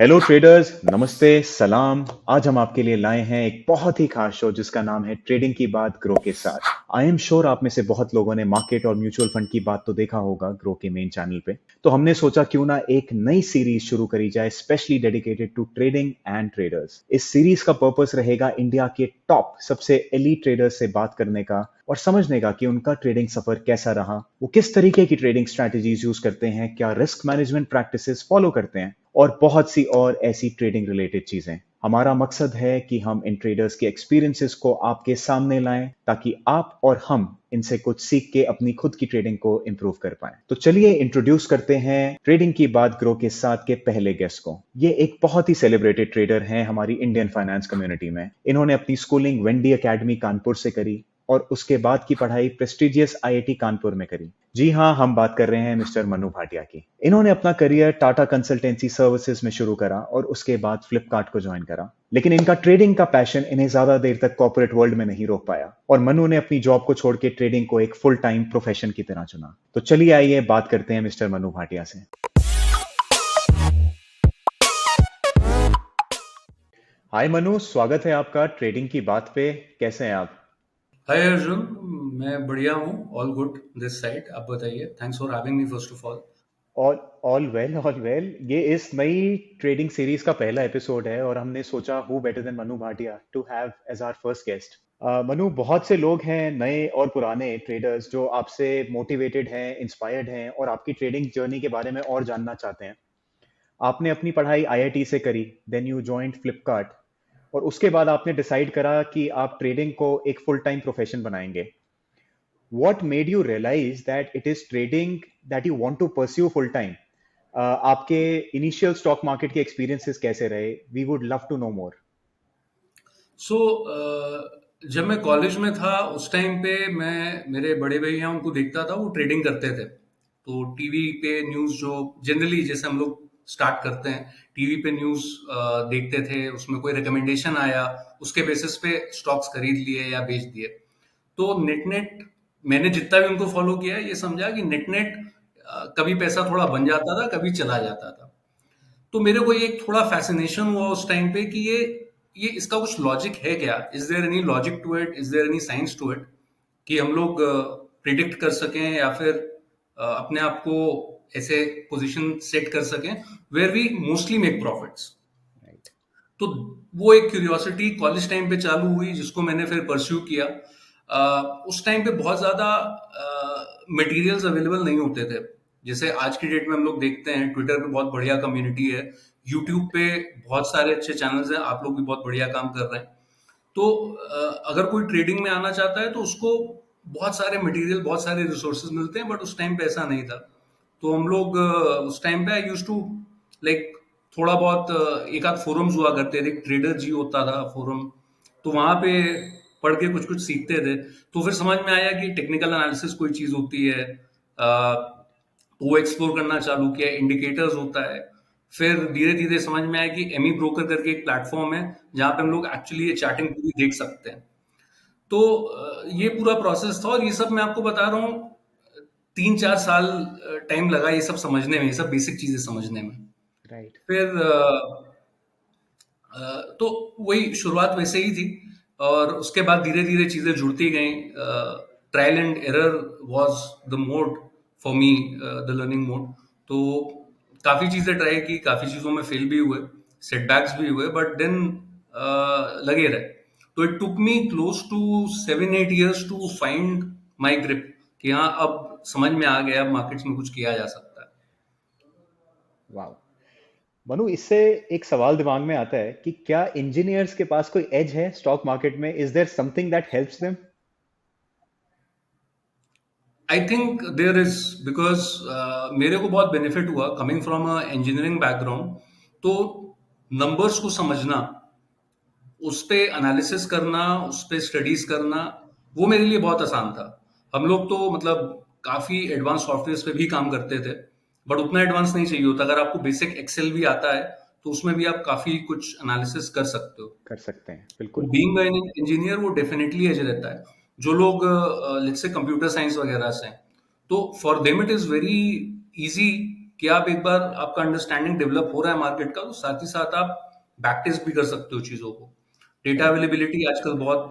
Hello traders, नमस्ते, सलाम। आज हम आपके लिए लाए हैं एक बहुत ही खास शो जिसका नाम है ट्रेडिंग की बात ग्रो के साथ। आई एम श्योर आप में से बहुत लोगों ने मार्केट और म्यूचुअल फंड की बात तो देखा होगा ग्रो के मेन चैनल पे। तो हमने सोचा क्यों ना एक नई सीरीज शुरू करी जाए specially dedicated to trading and traders. इस सीरीज का पर्पस रहेगा इंडिया के टॉप सबसे एलीट ट्रेडर्स से बात करने का और समझने का कि उनका ट्रेडिंग सफर कैसा रहा, वो किस तरीके की ट्रेडिंग स्ट्रैटेजीज यूज करते हैं, क्या रिस्क मैनेजमेंट प्रैक्टिसेस फॉलो करते हैं और बहुत सी और ऐसी ट्रेडिंग रिलेटेड चीजें। हमारा मकसद है कि हम इन ट्रेडर्स के एक्सपीरियंसेस को आपके सामने लाएं ताकि आप और हम इनसे कुछ सीख के अपनी खुद की ट्रेडिंग को इंप्रूव कर पाएं। तो चलिए इंट्रोड्यूस करते हैं ट्रेडिंग की बात ग्रो के साथ के पहले गेस्ट को। ये एक बहुत ही सेलिब्रेटेड ट्रेडर हैं हमारी इंडियन फाइनेंस कम्युनिटी में। इन्होंने अपनी स्कूलिंग वेंडी एकेडमी कानपुर से करी और उसके बाद की पढ़ाई प्रेस्टिजियस आईआईटी कानपुर में करी। जी हाँ, हम बात कर रहे हैं मिस्टर मनु भाटिया की। इन्होंने अपना करियर टाटा कंसल्टेंसी सर्विसेज में शुरू करा और उसके बाद फ्लिपकार्ट को ज्वाइन करा। लेकिन इनका ट्रेडिंग का पैशन इन्हें ज्यादा देर तक कॉर्पोरेट वर्ल्ड में नहीं रोक पाया और मनु ने अपनी जॉब को छोड़ के ट्रेडिंग को एक फुल टाइम प्रोफेशन की तरह चुना। तो चलिए आइए बात करते हैं मिस्टर मनु भाटिया से। हाय मनु, स्वागत है आपका ट्रेडिंग की बात पे। कैसे हैं आप? हाय अर्जुन। मैं बढ़िया हूँ। All good this side. आप बताइए। Thanks for having me first of all. All all well, all well. ये इस नई ट्रेडिंग सीरीज का पहला एपिसोड है और हमने सोचा who better than Manu Bhatia to have as our first guest. Manu, बहुत से लोग हैं नए और पुराने ट्रेडर्स जो आपसे मोटिवेटेड हैं, इंस्पायर्ड हैं और आपकी ट्रेडिंग जर्नी के बारे में और जानना चाहते हैं। आपने अपनी पढ़ाई आईआईटी से करी, देन यू जॉइंड फ्लिपकार्ट और उसके बाद आपने डिसाइड करा कि आप ट्रेडिंग को एक फुल टाइम प्रोफेशन बनाएंगे। what made you realize that it is trading that you want to pursue full time? आपके इनिशियल स्टॉक मार्केट के एक्सपीरियंसेस कैसे रहे? We would love to know more. So जब मैं कॉलेज में था उस टाइम पे मैं मेरे बड़े भैया उनको देखता था, वो ट्रेडिंग करते थे। तो टीवी पे न्यूज़ जो जनरली जैसे हम लोग स्टार्ट करते हैं, टीवी पे न्यूज़ देखते थे, उसमें कोई रिकमेंडेशन आया, उसके बेसिस पे स्टॉक्स खरीद लिए या बेच दिए। तो नेट नेट मैंने जितना भी उनको फॉलो किया है, ये समझा कि नेट नेट कभी पैसा थोड़ा बन जाता था, कभी चला जाता था। तो मेरे को ये एक थोड़ा फैसिनेशन हुआ उस टाइम पे कि ये इसका कुछ लॉजिक है क्या? Is there any logic to it? Is there any science to it कि हम लोग प्रिडिक्ट कर सकें या फिर अपने आप को ऐसे पोजीशन सेट कर सकें where we mostly make profits. Right. तो वो एक क्यूरियोसिटी कॉलेज टाइम पे चालू हुई, जिसको मैंने फिर परस्यू किया। उस टाइम पे बहुत ज़्यादा मटेरियल्स अवेलेबल नहीं होते थे। जैसे आज की डेट में हम लोग देखते हैं, ट्विटर पे बहुत बढ़िया कम्युनिटी है, यूट्यूब पे बहुत सारे अच्छे चैनल्स हैं, आप लोग भी बहुत बढ़िया काम कर रहे हैं। तो अगर कोई ट्रेडिंग में आना चाहता है तो उसको बहुत सारे मटेरियल, बहुत सारे रिसोर्सेज मिलते हैं, बट उस टाइम पे ऐसा नहीं था। तो हम लोग उस टाइम पे आई यूज टू लाइक थोड़ा बहुत एक आध फोरम्स हुआ करते थे, ट्रेडर जी होता था फोरम, तो वहां पे पढ़ के कुछ कुछ सीखते थे। तो फिर समझ में आया कि टेक्निकल एनालिसिस कोई चीज होती है। वो एक्सप्लोर करना चालू किया, इंडिकेटर्स होता है। फिर धीरे धीरे समझ में आया कि एमी ब्रोकर करके एक प्लेटफॉर्म है जहाँ पे हम लोग एक्चुअली ये चैटिंग पूरी देख सकते हैं। तो ये पूरा प्रोसेस था और ये सब मैं आपको बता रहा हूँ, 3-4 साल टाइम लगा ये सब समझने में, ये सब बेसिक चीजें समझने में। राइट। फिर तो वही शुरुआत वैसे ही थी और उसके बाद धीरे धीरे चीजें जुड़ती गई। Trial and error was the mode for me, the learning mode. तो काफी चीजें ट्राई की, काफी चीजों में फेल भी हुए, सेटबैक्स भी हुए, बट देन लगे रहे। तो it took me close to 7-8 years to find my grip कि हाँ, अब समझ में आ गया, अब मार्केट्स में कुछ किया जा सकता है। वाह। मनु, इससे एक सवाल दिमाग में आता है कि क्या इंजीनियर्स के पास कोई एज है स्टॉक मार्केट में? Is there something that helps them? I think there is, because मेरे को बहुत बेनिफिट हुआ coming from a engineering background. तो नंबर्स को समझना, उस पे एनालिसिस करना, उस पे स्टडीज करना, वो मेरे लिए बहुत आसान था। हम लोग तो मतलब काफी एडवांस सॉफ्टवेयर पे भी काम करते थे, बट उतना एडवांस नहीं चाहिए होता। अगर आपको बेसिक एक्सेल भी आता है तो उसमें भी आप काफी कुछ एनालिसिस कर सकते हो। कर सकते हैं, तो बिल्कुल। बीइंग एन इंजीनियर वो डेफिनेटली एज रहता है। जो लोग लेट्स से कंप्यूटर साइंस वगैरह से हैं, तो for them it is very easy कि आप एक बार आपका अंडरस्टैंडिंग डेवलप हो रहा है मार्केट का, तो साथ ही साथ आप बैक टेस्ट भी कर सकते हो चीज़ों को। डेटा करेक्ट, अवेलेबिलिटी आजकल बहुत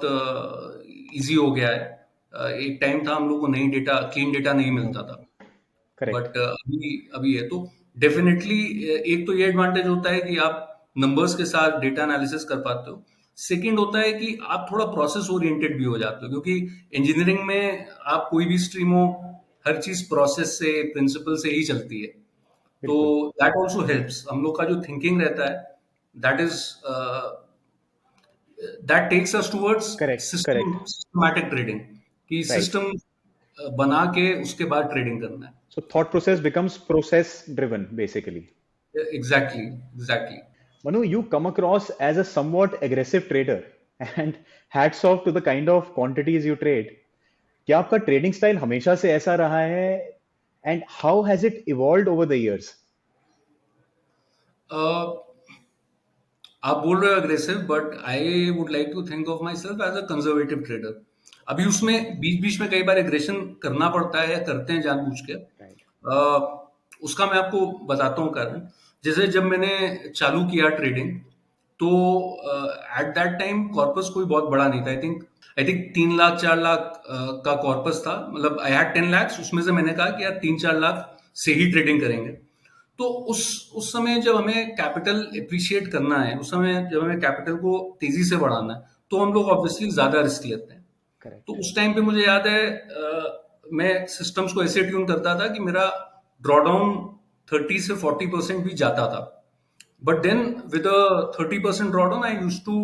ईज़ी हो गया है। एक टाइम था हम लोग को नहीं डेटा क्लीन डेटा नहीं मिलता था। करेक्ट, बट अभी अभी है तो डेफिनेटली एक तो ये एडवांटेज होता है कि आप नंबर्स के साथ डेटा एनालिसिस कर पाते हो। सेकंड होता है कि आप थोड़ा प्रोसेस ओरिएंटेड भी हो जाते हो, क्योंकि इंजीनियरिंग में आप कोई भी स्ट्रीम हो, हर चीज प्रोसेस से प्रिंसिपल से ही चलती है। तो बिल्कुल, दैट ऑल्सो हेल्प्स, हम लोग का जो थिंकिंग रहता है that is that takes us towards correct, correct, systematic trading, कि राइट। सिस्टम बना के उसके बाद ट्रेडिंग करना है। So thought process becomes process driven, basically. Exactly exactly. Manu, you come across as a somewhat aggressive trader, and hats off to the kind of quantities you trade. क्या आपका trading style हमेशा से ऐसा रहा है, and how has it evolved over the years? आप बोल रहे हो aggressive, but I would like to think of myself as a conservative trader. अभी उसमें बीच बीच में कई बार एग्रेशन करना पड़ता है या करते हैं जानबूझ के। राइट, उसका मैं आपको बताता हूँ कारण। जैसे जब मैंने चालू किया ट्रेडिंग, तो एट दैट टाइम कॉर्पस कोई बहुत बड़ा नहीं था। आई थिंक 3 लाख 4 लाख का कॉर्पस था। मतलब आई हैड 10 lakhs, उसमें से मैंने कहा कि यार 3-4 लाख से ही ट्रेडिंग करेंगे। तो उस समय जब हमें कैपिटल एप्रिशिएट करना है, उस समय जब हमें कैपिटल को तेजी से बढ़ाना है, तो हम लोग ऑब्वियसली ज्यादा रिस्क लेते हैं। तो करेक्ट, उस टाइम पे मुझे याद है मैं सिस्टम्स को ऐसे ट्यून करता था कि मेरा ड्रॉडाउन 30 से 40% भी जाता था। But then with a 30% drawdown I use to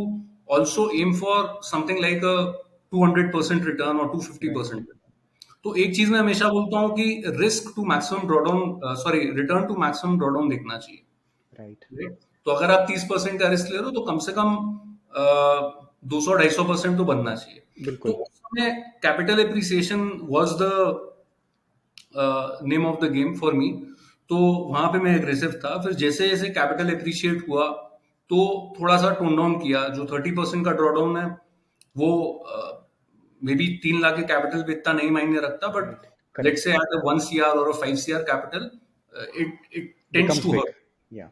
also aim for something like a 200% return और 250% राइट, रिटर्न। तो एक चीज मैं हमेशा बोलता हूँ कि risk to maximum drawdown, sorry, return to maximum drawdown देखना चाहिए। Right, right? तो अगर आप 30% का रिस्क ले रहे हो, तो कम से कम 200-250% तो बनना चाहिए। तो बिल्कुल, उस समय capital appreciation was the name of the game for me. तो वहां पे मैं एग्रेसिव था। फिर जैसे जैसे कैपिटल एप्रिशिएट हुआ, तो थोड़ा सा टोन डाउन किया। जो 30% का ड्रॉडाउन है, वो मे बी 3 लाख के कैपिटल पे इतना नहीं मायने रखता, but right, let's correct, say at 1 CR और 5 CR capital, it tends becomes to big, hurt. Yeah,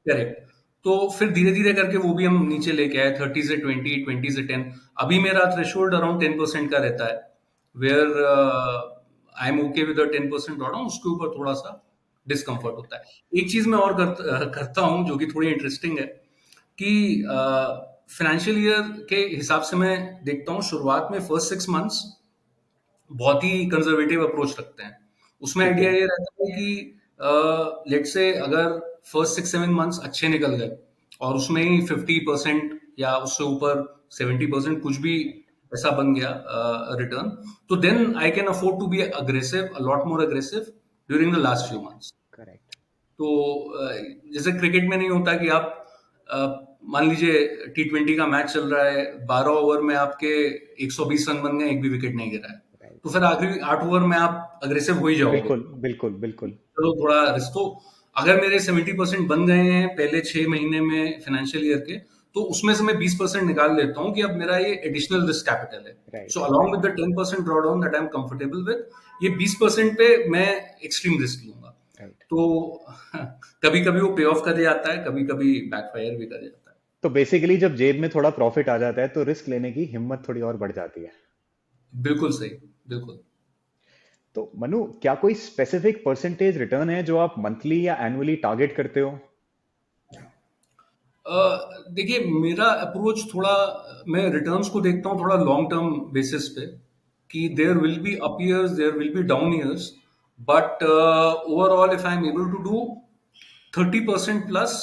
correct. तो फिर धीरे धीरे करके वो भी हम नीचे लेके आए, 30 से 20, 20 से 10। अभी मेरा थ्रेशोल्ड अराउंड 10% का रहता है, where I am okay with 10% drawdown. उसके ऊपर थोड़ा सा डिस्कम्फर्ट होता है। एक चीज मैं और करता हूँ जो कि थोड़ी इंटरेस्टिंग है, कि फाइनेंशियल ईयर के हिसाब से मैं देखता हूँ, शुरुआत में फर्स्ट 6 मंथ्स बहुत ही कंजर्वेटिव अप्रोच रखते हैं। उसमें ठीक आइडिया है, ये रहता है कि लेट से अगर फर्स्ट 6-7 मंथ्स अच्छे निकल गए और उसमें ही 50% या उससे ऊपर 70% कुछ भी ऐसा बन गया रिटर्न, तो then I can afford to be aggressive, lot more aggressive during the last few months. Correct, तो जैसे क्रिकेट में नहीं होता कि आप अ, मान लीजिए T20 का मैच चल रहा है, 12 ओवर में आपके 120 रन बन गए, एक भी विकेट नहीं गिरा है, तो राइट, फिर आखिरी 8 ओवर में आप अग्रेसिव हो ही जाओगे। बिल्कुल, बिल्कुल, बिल्कुल, चलो थोड़ा रिस्क तो, अगर मेरे 70% बन गए हैं पहले 6 महीने में फाइनेंशियल ईयर के, तो उसमें से मैं 20% निकाल लेता हूँ कि अब मेरा ये एडिशनल रिस्क कैपिटल है। So right, along right, with the 10% drawdown that I am comfortable with, ये 20% पे मैं एक्सट्रीम रिस्क लूंगा। राइट। तो कभी कभी वो पे ऑफ कर जाता है, कभी कभी बैकफायर भी कर जाता है। तो बेसिकली जब जेब में थोड़ा प्रॉफिट आ जाता है, तो रिस्क लेने की हिम्मत थोड़ी और बढ़ जाती है। बिल्कुल सही, बिल्कुल। तो मनु, क्या कोई स्पेसिफिक परसेंटेज रिटर्न है जो आप मंथली या एनुअली टारगेट करते हो? देखिए मेरा अप्रोच थोड़ा, मैं रिटर्न्स को देखता हूँ थोड़ा लॉन्ग टर्म बेसिस पे, कि there will be up years, there will be down years, but overall if I am able to do 30% plus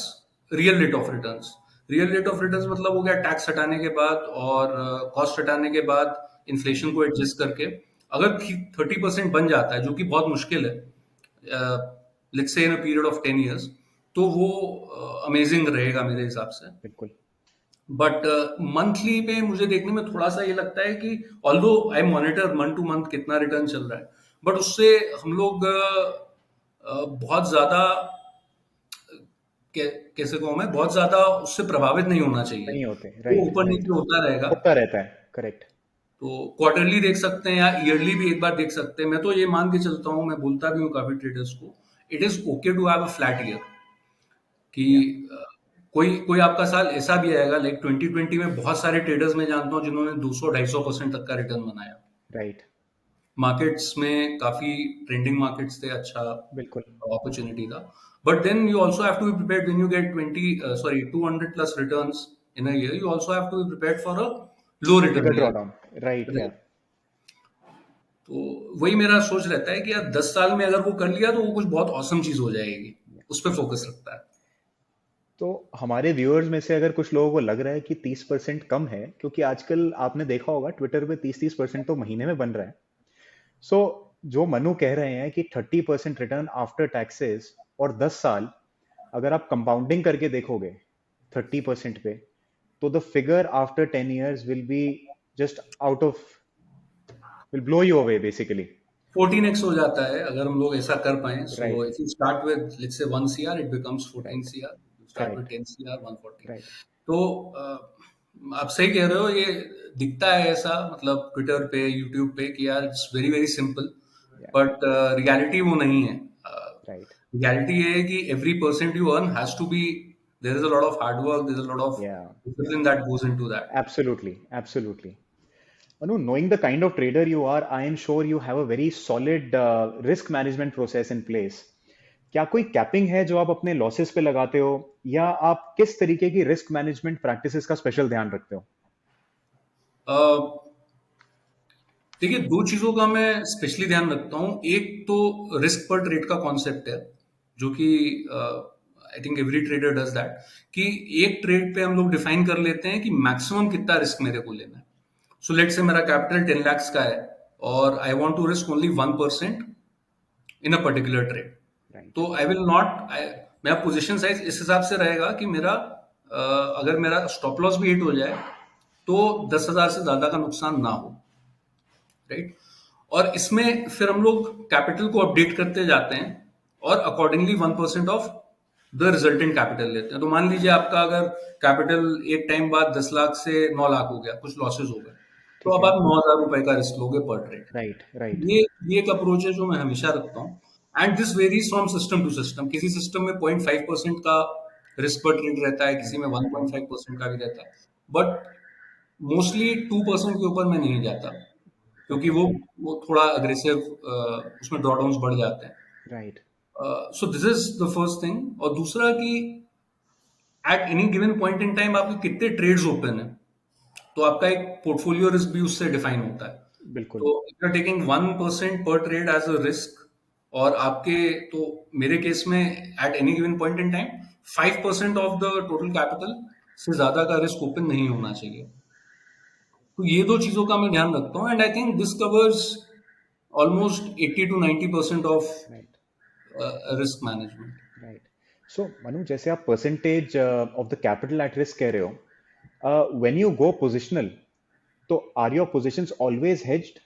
real rate of returns. Real rate of returns मतलब हो गया tax हटाने के बाद और cost हटाने के बाद, इन्फ्लेशन को एडजस्ट करके। अगर 30% बन जाता है, जो कि बहुत मुश्किल है, let's say in a period of 10 years, तो वो अमेजिंग रहेगा मेरे हिसाब से। बिल्कुल, बट मंथली पे मुझे देखने में थोड़ा सा ये लगता है कि although I monitor month two month कितना रिटर्न चल रहा है, बट उससे हम लोग बहुत ज्यादा, कैसे कहूँ मैं, बहुत ज्यादा उससे प्रभावित नहीं होना चाहिए। नहीं होते, वो राइट, ऊपर राइट, नीचे होता रहेगा। होता रहता है, करेक्ट, तो क्वार्टरली देख सकते हैं या ईयरली भी एक बार देख सकते हैं। मैं तो ये मान के चलता हूँ, मैं बोलता भी हूँ काफी ट्रेडर्स को, it is okay to have a flat year कि या कोई कोई आपका साल ऐसा भी आएगा, लाइक 2020 में बहुत सारे ट्रेडर्स मैं जानता हूँ जिन्होंने 200-250% तक का रिटर्न बनाया। राइट, मार्केट्स में काफी ट्रेंडिंग मार्केट्स थे, अच्छा बिल्कुल। अपॉर्चुनिटी था। But then you also have to be prepared when you get 200 plus returns in a year, you also have to be prepared for a low bigger return year. Drawdown, right, या तो वही मेरा सोच रहता है कि यार 10 साल में अगर वो कर लिया तो वो कुछ बहुत औसम चीज हो जाएगी, उस पर फोकस रखता है। तो हमारे व्यूअर्स में से अगर कुछ लोगों को लग रहा है कि 30% कम है, क्योंकि आजकल आपने देखा होगा ट्विटर पे 30-30% तो महीने में बन रहा है। सो जो मनु कह रहे हैं कि 30% रिटर्न आफ्टर टैक्सेस और 10 साल, अगर आप कंपाउंडिंग करके देखोगे 30% पे, तो the figure after 10 years will be just out of, will blow you away basically. 14x हो जाता है अगर हम लोग ऐसा कर पाए। So right, if you start with let's say 1 CR, it becomes 14 right, CR, you start with correct, 10 CR, 140। Right, तो आप सही कह रहे हो, ये दिखता है ऐसा, मतलब ट्विटर पे, यूट्यूब पे कि यार it's very very simple, yeah but reality वो नहीं है। राइट, रियलिटी ये है कि every percent you earn has to be, there is a lot of hard work, there is a lot of yeah discipline that goes into that. Absolutely, absolutely. Anu, knowing the kind of trader you are, I am sure you have a very solid risk management process in place. क्या कोई capping है जो आप अपने losses पे लगाते हो, या आप किस तरीके की रिस्क मैनेजमेंट प्रैक्टिसेस का स्पेशल ध्यान रखते हो? देखिए, 2 चीज़ों का मैं स्पेशली ध्यान रखता हूँ। एक तो रिस्क पर ट्रेड का कॉन्सेप्ट है, जो कि I think every trader does that, कि एक ट्रेड पे हम लोग डिफाइन कर लेते हैं कि मैक्सिमम कितना रिस्क मेरे को लेना है। सो लेट्स से मेरा कैपिटल 10 lakhs का है और I want to risk only 1% in a particular trade. Right, तो आई विल नॉट, मेरा पोजीशन साइज इस हिसाब से रहेगा कि मेरा अगर मेरा स्टॉप लॉस भी हिट हो जाए तो 10,000 से ज्यादा का नुकसान ना हो, राइट। और इसमें फिर हम लोग कैपिटल को अपडेट करते जाते हैं और accordingly 1% of the resultant capital लेते हैं। तो मान लीजिए आपका अगर कैपिटल एक टाइम बाद 10 लाख से 9 लाख हो गया, कुछ लॉसेस हो गए, तो ठीक अब है, आप 9,000 रुपए का रिस्क लोगे पर ट्रेड। राइट, राइट, ये एक अप्रोच है जो मैं हमेशा रखता हूँ। And this varies from system to system. किसी सिस्टम में 0.5% का रिस्क पर ट्रेड रहता है, किसी में 1.5% का भी रहता है, बट मोस्टली 2% के ऊपर मैं नहीं जाता, क्योंकि ओके, वो थोड़ा अग्रेसिव, उसमें ड्रॉडाउन्स बढ़ जाते हैं। Right, so this is the first thing. और दूसरा कि at any given point in time आपके कितने ट्रेड्स ओपन है, तो आपका एक पोर्टफोलियो रिस्क भी उससे डिफाइन होता है। बिल्कुल, तो इफ यू आर टेकिंग 1% पर ट्रेड एज अ रिस्क, और आपके, तो मेरे केस में at any given point in time 5% of the total capital से ज्यादा का रिस्क ओपन नहीं होना चाहिए। तो ये दो चीजों का मैं ध्यान रखता हूँ, and I think this covers almost 80 to 90% of right, risk management. Right. So Manu, जैसे आप percentage of the capital at risk कह रहे हो, व्हेन यू गो पोजिशनल, तो are your positions always hedged?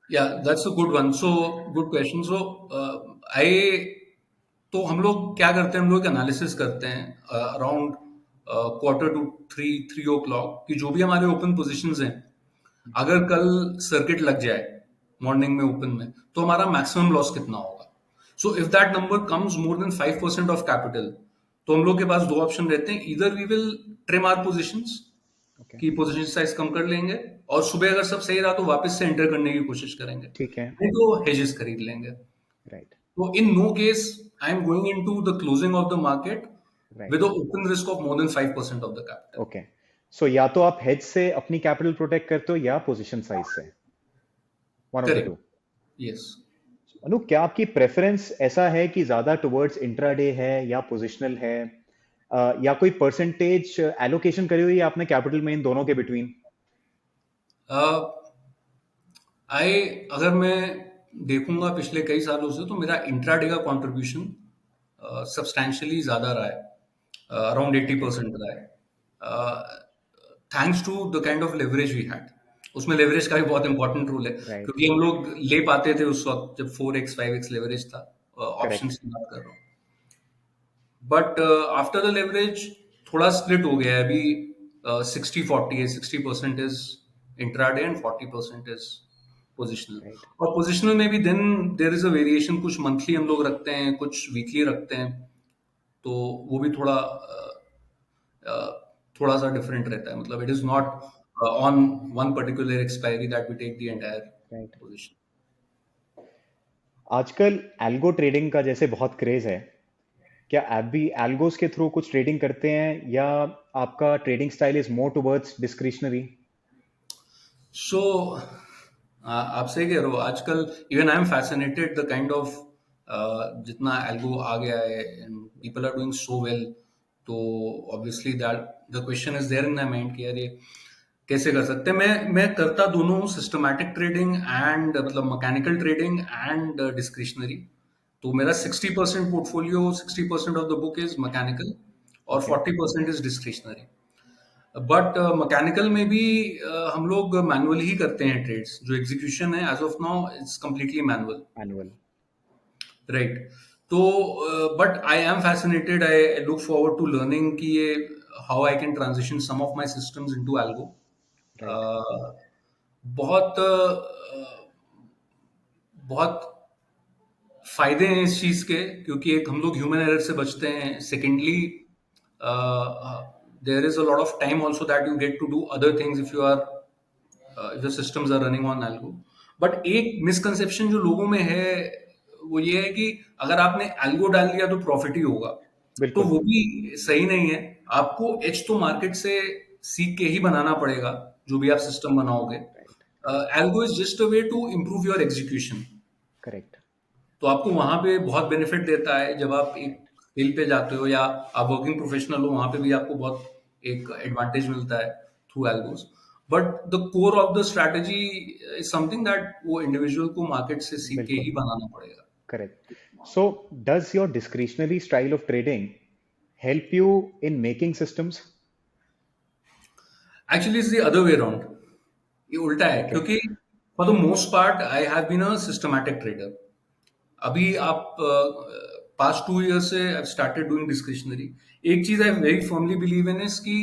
Yeah that's a good one. So good question. So I, तो हम लोग क्या करते हैं, हम लोग एनालिसिस करते हैं अराउंड Q2 to 3 3 o'clock कि जो भी हमारे ओपन पोजीशंस हैं, अगर कल सर्किट लग जाए मॉर्निंग में ओपन में, तो हमारा मैक्सिमम लॉस कितना होगा। So if that number comes more than 5% of capital, तो हम लोग के पास दो ऑप्शन रहते हैं, इधर we will trim our positions, okay, की पोजीशन साइज कम कर लेंगे, और सुबह अगर सब सही रहा तो वापस से एंटर करने की कोशिश करेंगे, ठीक है, नहीं तो हेजेस खरीद लेंगे। राइट, तो in no case I am going into the closing of the market with right, open risk of more than 5% of the capital. Okay. So या तो आप हेज से अपनी कैपिटल प्रोटेक्ट करते हो, या पोजीशन साइज से, one of the correct. Two. Yes. Anu, क्या आपकी प्रेफरेंस ऐसा है कि ज्यादा टुवर्ड्स इंट्राडे है या पोजिशनल है, या कोई परसेंटेज एलोकेशन करी हुई है आपने कैपिटल में इन दोनों के बिटवीन? आई, अगर मैं देखूंगा पिछले कई सालों से, तो मेरा इंट्राडे का कंट्रीब्यूशन सब्सटैंशियली ज्यादा रहा है, अराउंड 80% रहा है, thanks to the kind of leverage we had. उसमें लेवरेज का भी बहुत इंपॉर्टेंट रोल है, राइट, क्योंकि हम लोग ले पाते थे उस वक्त जब 4x 5x लेवरेज था, ऑप्शन करेक्ट, की बात कर रहा हूँ। बट आफ्टर द लेवरेज थोड़ा स्प्लिट हो गया है अभी, 60-40 है, 60% is intraday and 40% is positional. Right. और पोजिशनल में भी then there is a variation, कुछ मंथली हम लोग रखते हैं, कुछ वीकली रखते हैं, तो वो भी थोड़ा सा डिफरेंट रहता है, मतलब it is not on one particular expiry that we take the entire right. Position. आजकल एल्गो ट्रेडिंग का जैसे बहुत क्रेज है, क्या आप भी एल्गोस के थ्रू कुछ ट्रेडिंग करते हैं, या आपका trading style is more towards discretionary? So आप सही कह रहे हो, आजकल even I am fascinated the kind of जितना एल्गो आ गया है and people are doing so well, तो obviously that the question is there in my mind कि यार ये कैसे कर सकते हैं। मैं करता दोनों, सिस्टमैटिक ट्रेडिंग एंड मतलब मैकेनिकल ट्रेडिंग एंड डिस्क्रिशनरी। तो मेरा 60% portfolio, 60% of the book is mechanical और okay. 40% is discretionary. But mechanical में भी हम लोग मैनुअली ही करते हैं ट्रेड्स, जो एग्जीक्यूशन है as of now it's completely manual, manual. Right. तो but I am fascinated, I look forward to learning कि ये how I can transition some of my systems into algo. Right. बहुत बहुत फायदे हैं इस चीज के, क्योंकि एक हम लोग ह्यूमन एरर से बचते हैं, secondly there is a lot of time also that you get to do other things if you are if the systems are running on algo। But एक मिसकंसेप्शन जो लोगों में है वो ये है कि अगर आपने algo डाल दिया तो प्रॉफिट ही होगा, तो बिल्कुल। वो भी सही नहीं है। आपको एज तो मार्केट से सीख के ही बनाना पड़ेगा, जो भी आप सिस्टम बनाओगे। Right. Algo is just a way to improve your execution. Correct. तो आपको वहां पे बहुत बेनिफिट देता है जब आप एक फील्ड पे जाते हो या आप वर्किंग प्रोफेशनल हो, वहां पे भी आपको बहुत एक एडवांटेज मिलता है through algos. But the core of the strategy is something that वो इंडिविजुअल को मार्केट से सीख के बिल्कुल। ही बनाना पड़ेगा। Correct. So does your discretionary style of trading help you in making systems? Actually is the other way around, ये उल्टा है, Okay. क्योंकि for the most part I have been a systematic trader. अभी आप पास्ट 2 years से I started doing discretionary. एक चीज I very firmly believe in is कि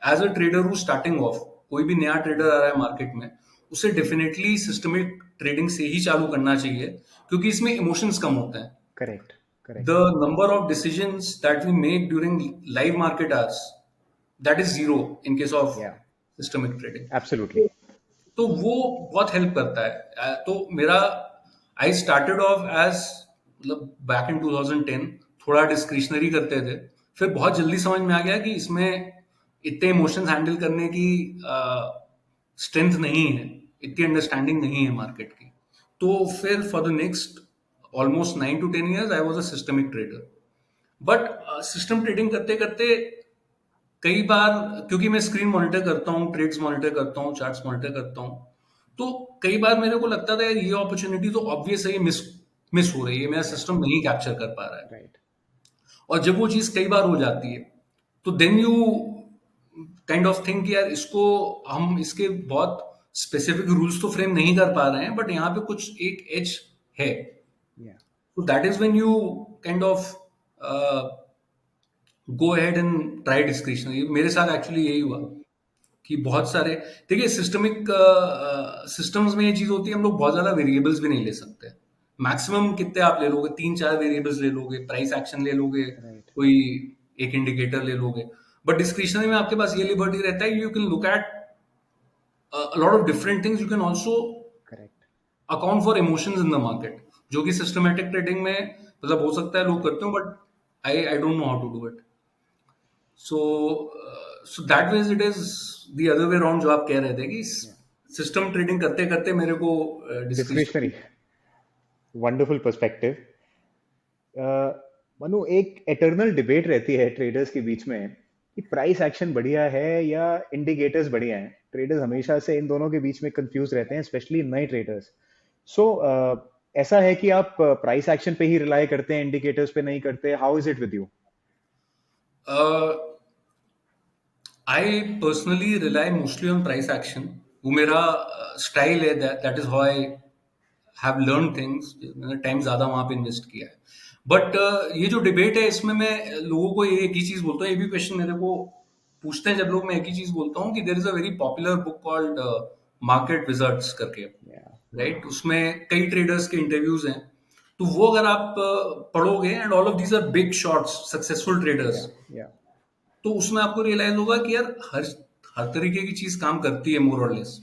as a trader who starting off, कोई भी नया ट्रेडर आ रहा है मार्केट में, उसे डेफिनेटली सिस्टमिक ट्रेडिंग से ही चालू करना चाहिए, क्योंकि इसमें इमोशंस कम होते हैं। Correct. The Correct. number of decisions that we make during live market hours, that is zero in case of Yeah. systemic trading। Absolutely. तो वो बहुत हेल्प करता है। तो मेरा आई स्टार्टेड ऑफ एज मतलब बैक इन 2010 थोड़ा डिस्क्रिशनरी करते थे, फिर बहुत जल्दी समझ में आ गया कि इसमें इतने इमोशंस हैंडल करने की स्ट्रेंथ नहीं है, इतनी अंडरस्टैंडिंग नहीं है मार्केट की। तो फिर for the next almost 9 to 10 years I was a systemic trader. But system trading करते करते कई बार, क्योंकि मैं स्क्रीन मॉनिटर करता हूँ, ट्रेड्स मॉनिटर करता हूँ, चार्ट्स मॉनिटर करता हूँ, तो कई बार मेरे को लगता था यार ये अपॉर्चुनिटी तो ऑब्वियस है, ये मिस मिस हो रही है, मेरा Yeah. सिस्टम नहीं कैप्चर कर पा रहा है। Right. और जब वो चीज कई बार हो जाती है, तो then you kind of think यार इसको हम इसके बहुत स्पेसिफिक रूल्स तो फ्रेम नहीं कर पा रहे हैं, बट यहाँ पे कुछ एक एज है। Yeah. तो that is when you kind of go ahead and try discretionary. मेरे साथ एक्चुअली यही हुआ कि बहुत सारे, देखिए सिस्टमिक सिस्टम्स में ये चीज होती है, हम लोग बहुत ज्यादा वेरिएबल्स भी नहीं ले सकते। मैक्सिमम कितने आप ले लोगे, 3-4 वेरिएबल्स ले लोगे, प्राइस एक्शन ले लोगे, Right. कोई एक इंडिकेटर ले लोगे। बट डिस्क्रिशनरी में आपके पास ये लिबर्टी रहता है, you can look at lot of different things, you can also Correct. Account for emotions in the market, जो कि सिस्टमेटिक ट्रेडिंग में मतलब हो सकता है लोग करते हो, but I don't know how to do it. So so that means it is the other way around, जो आप कह रहे थे कि Yeah. सिस्टम ट्रेडिंग करते करते मेरे को discretionary. Discretionary. Wonderful perspective. Manu, एक एटर्नल डिबेट रहती है ट्रेडर्स के बीच में कि प्राइस एक्शन बढ़िया है या इंडिकेटर्स बढ़िया हैं। ट्रेडर्स हमेशा से इन दोनों के बीच में कंफ्यूज रहते हैं, स्पेशली नए ट्रेडर्स। सो ऐसा है कि आप प्राइस एक्शन पे ही रिलाई करते हैं, इंडिकेटर्स पे नहीं करते? How is it with you? I personally rely mostly on price action. वो मेरा स्टाइल है, that is how I have learn things. मैंने टाइम ज्यादा वहां पे इन्वेस्ट किया है। बट ये जो डिबेट है, इसमें मैं लोगों को ये एक ही चीज बोलता हूँ, ये भी क्वेश्चन मेरे को पूछते हैं जब लोग, मैं एक ही चीज बोलता हूँ कि there is a very popular book called market wizards करके। राइट? उसमें कई ट्रेडर्स के इंटरव्यूज हैं, तो वो अगर आप पढ़ोगे, and all of these are big shots, successful या ट्रेडर्स, या तो उसमें आपको रियलाइज होगा कि यार हर हर तरीके की चीज काम करती है, मोर और लेस।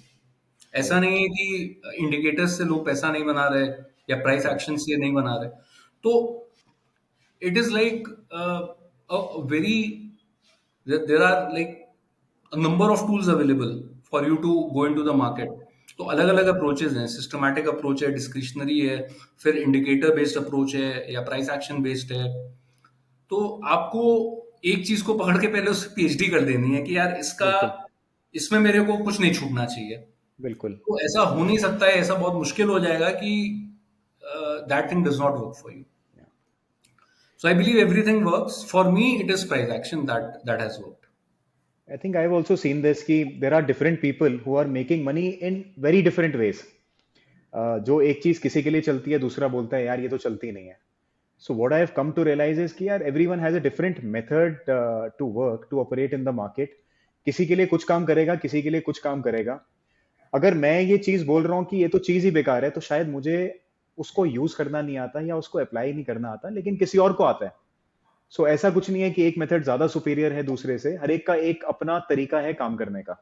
ऐसा करेक्ट नहीं है कि इंडिकेटर्स से लोग पैसा नहीं बना रहे या प्राइस करेक्ट एक्शन से नहीं बना रहे। तो it is like very, there are like a number of tools available for you to go into the market. तो अलग अलग अप्रोचेज हैं, सिस्टमैटिक अप्रोच है, डिस्क्रिशनरी है, फिर इंडिकेटर बेस्ड अप्रोच है, या प्राइस एक्शन बेस्ड है। तो आपको एक चीज को पकड़ के पहले उससे पीएचडी कर देनी है कि यार इसका, बिल्कुल इसमें मेरे को कुछ नहीं छूटना चाहिए। बिल्कुल तो ऐसा हो नहीं सकता है, ऐसा बहुत मुश्किल हो जाएगा कि that thing does not work for you. So I believe everything works for me, it is price action that has worked. I think I've also seen this कि there are different people who are making money in very different ways. जो एक चीज किसी के लिए चलती है दूसरा बोलता है यार ये तो चलती नहीं है. So what I have come to realize is कि यार everyone has a different method to work to operate in the market. किसी के लिए कुछ काम करेगा, किसी के लिए कुछ काम करेगा. अगर मैं ये चीज बोल रहा हूँ कि ये तो चीज ही बेकार है, तो शायद मुझे उसको यूज करना नहीं आता या उसको अप्लाई नहीं करना आता, लेकिन किसी और को आता है. सो ऐसा कुछ नहीं है कि एक मेथड ज्यादा सुपीरियर है दूसरे से. हर एक का एक अपना तरीका है काम करने का.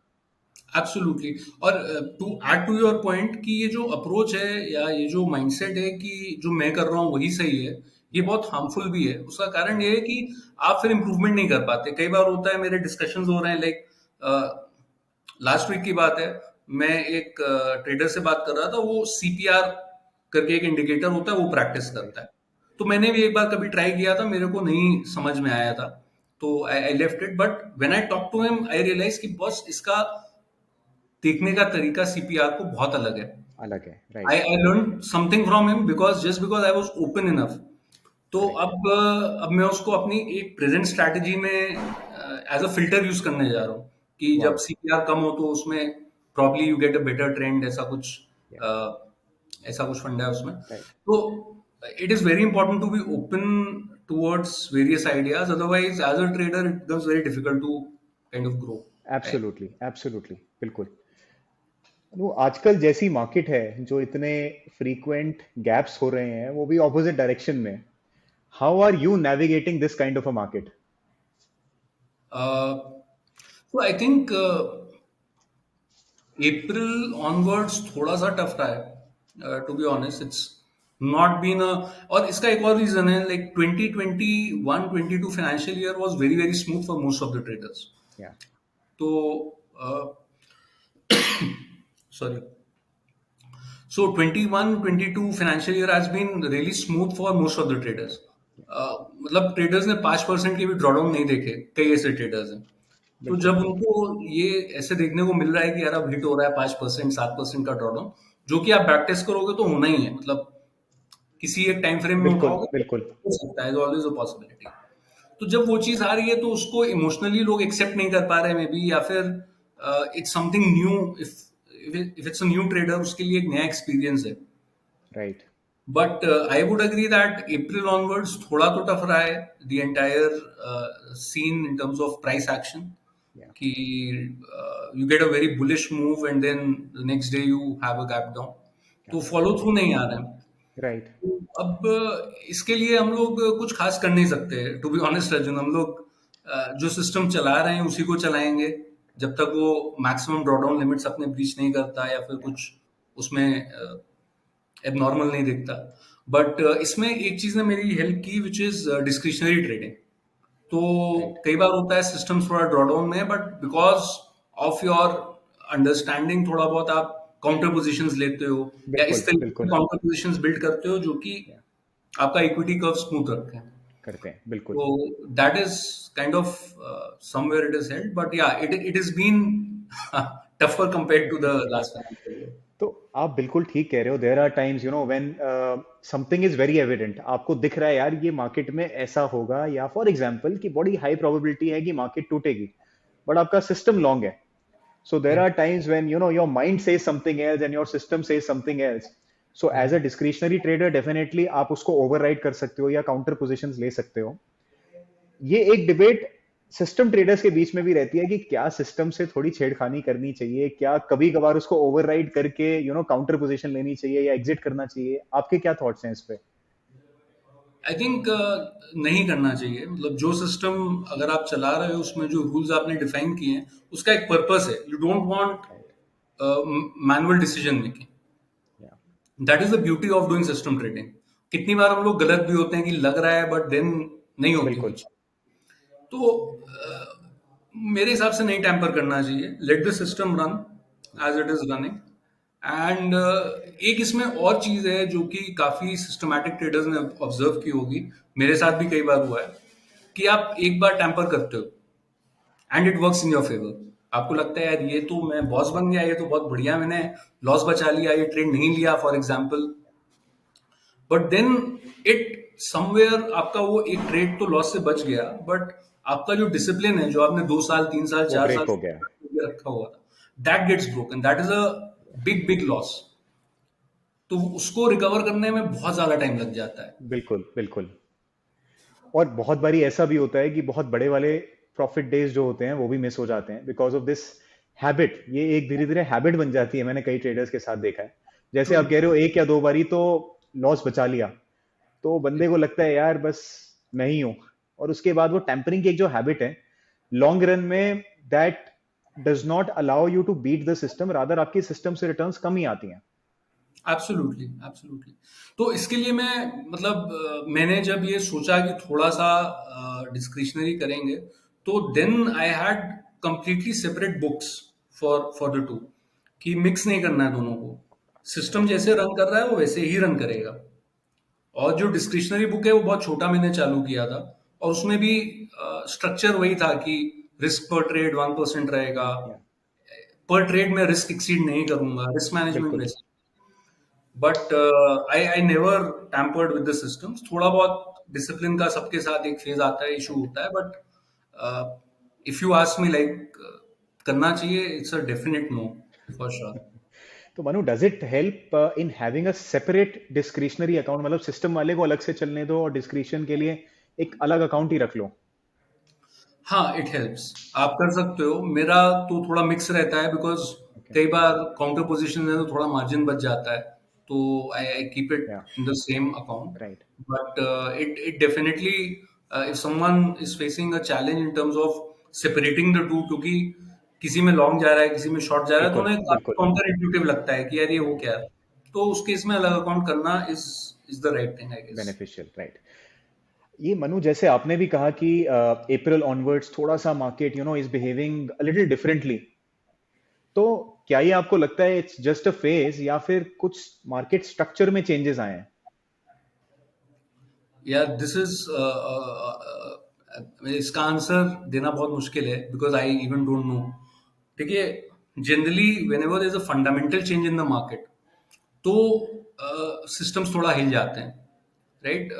एब्सोल्युटली। और to add to your point कि ये जो अप्रोच है या ये जो माइंडसेट है कि जो मैं कर रहा हूँ वही सही है, ये बहुत हार्मफुल भी है। उसका कारण ये है कि आप फिर इम्प्रूवमेंट नहीं कर पाते। कई बार होता है, मेरे डिस्कशंस हो रहे हैं, लाइक लास्ट वीक की बात है, मैं एक ट्रेडर से बात कर रहा था, वो सीपीआर करके एक इंडिकेटर होता है, वो प्रैक्टिस करता है। तो मैंने भी एक बार कभी ट्राई किया था, मेरे को नहीं समझ में आया था, तो I left it. But when I talk to him, I realize कि बॉस, इसका देखने का तरीका सीपीआर को बहुत अलग है। अलग है. I right I learn something from him because just because I was open enough. तो राइट अब मैं उसको अपनी एक प्रेजेंट स्ट्रैटेजी में एज अ फिल्टर यूज करने जा रहा हूँ कि जब वाओ सीपीआर कम हो तो उसमें probably you get a better trend, या ऐसा कुछ फंडा है उसमें। राइट तो it is very important to be open towards various ideas, otherwise as a trader it becomes very difficult to kind of grow. Absolutely absolutely बिल्कुल. वो आजकल जैसी मार्केट है, जो इतने फ्रीक्वेंट गैप्स हो रहे हैं वो भी ऑपोजिट डायरेक्शन में. How are you navigating this kind of a market? So I think April onwards थोड़ा सा टफ रहा है, to be honest. It's not been a, और इसका एक और रीजन है, like 2021-22 financial year was very very smooth for most of the traders. या तो sorry, so 21-22 financial year has been really smooth for most of the traders. मतलब traders ने 5% के भी ड्रॉडाउन नहीं देखे, कई ऐसे ट्रेडर्स हैं। तो बिल्कुल जब उनको ये ऐसे देखने को मिल रहा है कि यार अब हिट हो रहा है 5%, 7% का ड्रॉडाउन, जो कि आप बैक टेस्ट करोगे तो होना ही है, मतलब किसी एक टाइम फ्रेम में बिल्कुल उठाओगे तो बिल्कुल हो सकता है, ऑलवेज अ पॉसिबिलिटी। तो जब वो चीज आ रही है तो उसको इमोशनली लोग एक्सेप्ट नहीं कर पा रहे मे बी, या फिर it's something new. If it's a new trader, उसके लिए एक नया एक्सपीरियंस है। Right but I would agree that April onwards थोड़ा तो टफ रहा है, the entire seen in terms of price action, या कि you get a very bullish move and then the next day you have a gap down, तो follow through नहीं आ रहे हैं। राइट तो अब इसके लिए हम लोग कुछ खास कर नहीं सकते, टू बी ऑनेस्ट अर्जुन। हम लोग जो सिस्टम चला रहे हैं उसी को चलाएंगे जब तक वो मैक्सिमम ड्रॉडाउन लिमिट्स अपने ब्रीच नहीं करता, या फिर कुछ उसमें एबनॉर्मल नहीं दिखता। बट इसमें एक चीज ने मेरी हेल्प की, विच इज डिस्क्रिशनरी ट्रेडिंग। तो राइट कई बार होता है सिस्टम थोड़ा ड्रॉडाउन में, but because of your understanding थोड़ा बहुत आप काउंटर पोजीशंस लेते हो, या बिल्कुल इस तरीके से बिल्कुल काउंटर पोजीशंस बिल्ड करते हो जो कि या आपका इक्विटी कर्व स्मूथ रखे हैं। करते हैं बिल्कुल. तो that is kind of somewhere it is held, but yeah it is been tougher compared to the last financial year. तो आप बिल्कुल ठीक कह रहे हो. There are times when something is very evident, आपको दिख रहा है यार ये मार्केट में ऐसा होगा, या फॉर एग्जांपल कि बड़ी हाई प्रोबेबिलिटी है कि मार्केट टूटेगी, बट आपका सिस्टम लॉन्ग है. So there are times when your mind says something else and your system says something else. So as a discretionary trader, definitely आप उसको override कर सकते हो या counter positions ले सकते हो. ये एक डिबेट सिस्टम ट्रेडर्स के बीच में भी रहती है कि क्या सिस्टम से थोड़ी छेड़खानी करनी चाहिए, क्या कभी कभार उसको ओवरराइड करके काउंटर पोजीशन लेनी चाहिए या एग्जिट करना चाहिए? आपके क्या थॉट्स हैं इस पे? आई थिंक नहीं करना चाहिए। मतलब जो सिस्टम अगर आप चला रहे हो उसमें जो रूल्स आपने डिफाइन किए हैं उसका एक पर्पस है। You don't want right. Manual decision making. Yeah. That is the beauty of doing system trading. कितनी बार हम लोग गलत भी होते हैं कि लग रहा है बट देन नहीं होती वो बिल्कुल। चीज। तो मेरे हिसाब से नहीं टैम्पर करना चाहिए। Let the system run as it is running. And एक इसमें और चीज है जो कि काफी सिस्टमैटिक ट्रेडर्स ने ऑब्जर्व की होगी, मेरे साथ भी कई बार हुआ है, कि आप एक बार टैम्पर करते हो and it works in your favour. आपको लगता है यार ये तो मैं बॉस बन गया, ये तो बहुत बढ़िया, मैंने लॉस बचा लिया, ये ट्रेड नहीं लिया for example. But then it somewhere आपका वो एक ट्रेड तो लॉस से बच गया, बट आपका जो डिसिप्लिन है जो आपने 2 साल 3 साल वो 4 साल ब्रेक हो गया। से रखा हुआ था, that gets broken. That is a big big loss. तो उसको रिकवर करने में बहुत ज्यादा टाइम लग जाता है। बिल्कुल बिल्कुल। और बहुत बारी ऐसा भी होता है कि बहुत बड़े वाले प्रॉफिट डेज जो होते हैं वो भी मिस हो जाते हैं बिकॉज ऑफ दिस हैबिट। ये एक धीरे धीरे हैबिट बन जाती है, मैंने कई ट्रेडर्स के साथ देखा है। जैसे ट्रू। आप कह रहे हो एक या दो बारी तो लॉस बचा लिया, तो बंदे को लगता है यार बस मैं ही हूं। और उसके बाद वो टेम्परिंग की एक जो हैबिट है, लॉन्ग रन में that does not allow you to beat the system, rather आपकी सिस्टम से रिटर्न्स कम ही आती हैं। Absolutely absolutely. तो इसके लिए मैं मतलब मैंने जब ये सोचा कि थोड़ा सा डिस्क्रिशनरी करेंगे, तो then I had completely separate books for the two, कि मिक्स नहीं करना है दोनों को। System right. जैसे रन कर रहा है वो वैसे ही रन करेगा। और जो डिस्क्रिशनरी बुक है वो बहुत छोटा मैंने चालू किया था, और उसमें भी स्ट्रक्चर वही था कि रिस्क पर ट्रेड 1% रहेगा, या। पर ट्रेड में रिस्क एक्सीड नहीं करूंगा, रिस्क मैनेजमेंट बिल्कुल। वैसे। But I never tampered with the systems. थोड़ा बहुत डिसिप्लिन का सबके साथ एक फेज आता है, इशू राइट। होता है, but if you ask me like करना चाहिए, it's a definite no for sure. तो Manu, does it help in having a separate discretionary account? मतलब सिस्टम वाले को अलग से चलने दो और डिस्क्रिशन के लिए एक अलग अकाउंट ही रख लो। हाँ, इट हेल्प्स। आप कर सकते हो। मेरा तो थोड़ा मिक्स रहता है, बिकॉज ओके। कई बार काउंटर पोजीशन में तो थोड़ा मार्जिन बच जाता है, तो आई कीप इट या। In the same account. Right. But it definitely, if someone is facing a challenge in terms of separating the two, क्योंकि किसी में लॉन्ग जा रहा है किसी में शॉर्ट जा रहा है, तो बिल्कुल उन्हें काफी बिल्कुल। काउंटर इंट्यूटिव लगता है कि यार ये हो क्या है। तो उस केस में अलग अकाउंट करना is the right thing, I guess. Beneficial, right. ये मनु, जैसे आपने भी कहा कि अप्रैल ऑनवर्ड्स थोड़ा सा market is behaving a little differently, तो क्या ये आपको लगता है इट्स जस्ट अ फेज या फिर कुछ मार्केट स्ट्रक्चर में चेंजेस आए हैं? यार दिस इज, इसका आंसर देना बहुत मुश्किल है, because I even don't know. देखिए, generally whenever is a fundamental change in the market, तो सिस्टम्स थोड़ा हिल जाते हैं, राइट।